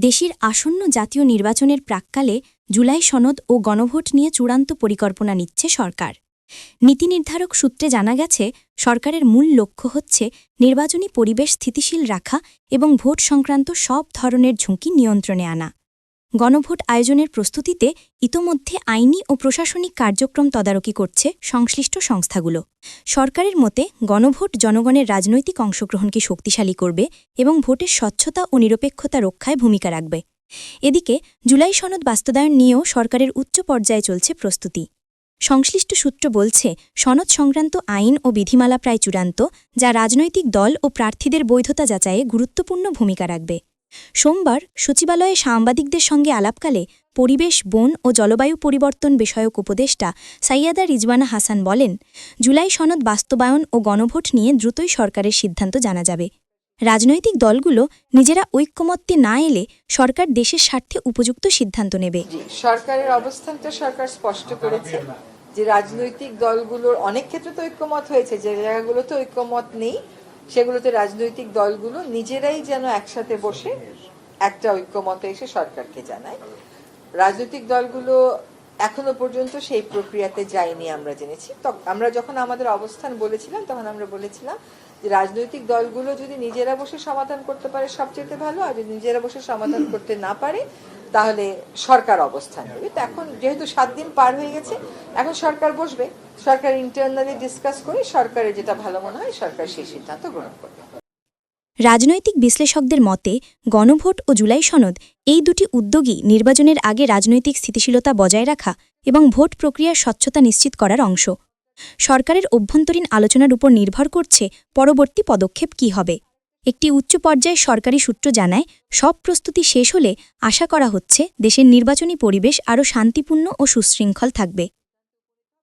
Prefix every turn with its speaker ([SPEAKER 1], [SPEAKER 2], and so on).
[SPEAKER 1] দেশের আসন্ন জাতীয় নির্বাচনের প্রাক্কালে জুলাই সনদ ও গণভোট নিয়ে চূড়ান্ত পরিকল্পনা নিচ্ছে সরকার। নীতিনির্ধারক সূত্রে জানা গেছে, সরকারের মূল লক্ষ্য হচ্ছে নির্বাচনী পরিবেশ স্থিতিশীল রাখা এবং ভোট সংক্রান্ত সব ধরনের ঝুঁকি নিয়ন্ত্রণে আনা। গণভোট আয়োজনের প্রস্তুতিতে ইতোমধ্যে আইনি ও প্রশাসনিক কার্যক্রম তদারকি করছে সংশ্লিষ্ট সংস্থাগুলো। সরকারের মতে গণভোট জনগণের রাজনৈতিক অংশগ্রহণকে শক্তিশালী করবে এবং ভোটের স্বচ্ছতা ও নিরপেক্ষতা রক্ষায় ভূমিকা রাখবে। এদিকে জুলাই সনদ বাস্তবায়ন নিয়েও সরকারের উচ্চ পর্যায়ে চলছে প্রস্তুতি। সংশ্লিষ্ট সূত্র বলছে, সনদ সংক্রান্ত আইন ও বিধিমালা প্রায় চূড়ান্ত, যা রাজনৈতিক দল ও প্রার্থীদের বৈধতা যাচাইয়ে গুরুত্বপূর্ণ ভূমিকা রাখবে। সোমবার সচিবালয়ে সাংবাদিকদের সঙ্গে আলাপকালে পরিবেশ, বন ও জলবায়ু পরিবর্তন বিষয়ক উপদেষ্টা সাইয়াদা রিজওয়ানা হাসান বলেন, জুলাই সনদ বাস্তবায়ন ও গণভোট নিয়ে দ্রুতই সরকারের সিদ্ধান্ত জানা যাবে। রাজনৈতিক দলগুলো নিজেরা ঐক্যমত্যে না এলে সরকার দেশের স্বার্থে উপযুক্ত সিদ্ধান্ত নেবে।
[SPEAKER 2] সরকারের অবস্থানটা সরকার স্পষ্ট করেছে যে রাজনৈতিক দলগুলোর অনেক ক্ষেত্রে তো ঐক্যমত হয়েছে, যে জায়গাগুলোতে ঐক্যমত নেই সেগুলোতে রাজনৈতিক দলগুলো নিজেরাই যেন একসাথে বসে একটা ঐক্যমতে এসে সরকারকে জানায়। রাজনৈতিক দলগুলো এখনো পর্যন্ত সেই প্রক্রিয়াতে যায়নি আমরা জেনেছি। আমরা যখন আমাদের অবস্থান বলেছিলাম তখন আমরা বলেছিলাম যে রাজনৈতিক দলগুলো যদি নিজেরা বসে সমাধান করতে পারে সবচেয়ে ভালো, আর যদি নিজেরা বসে সমাধান করতে না পারে তাহলে সরকার অবস্থান নেবে। তো এখন যেহেতু 7 দিন পার হয়ে গেছে, এখন সরকার বসবে, সরকার ইন্টারনালি ডিসকাস করে সরকারের যেটা ভালো মনে হয় সরকার সেই সিদ্ধান্ত গ্রহণ করবে।
[SPEAKER 1] রাজনৈতিক বিশ্লেষকদের মতে গণভোট ও জুলাই সনদ এই দুটি উদ্যোগই নির্বাচনের আগে রাজনৈতিক স্থিতিশীলতা বজায় রাখা এবং ভোট প্রক্রিয়ার স্বচ্ছতা নিশ্চিত করার অংশ। সরকারের অভ্যন্তরীণ আলোচনার উপর নির্ভর করছে পরবর্তী পদক্ষেপ কী হবে। একটি উচ্চ পর্যায়ের সরকারি সূত্র জানায়, সব প্রস্তুতি শেষ হলে আশা করা হচ্ছে দেশের নির্বাচনী পরিবেশ আরও শান্তিপূর্ণ ও সুশৃঙ্খল থাকবে।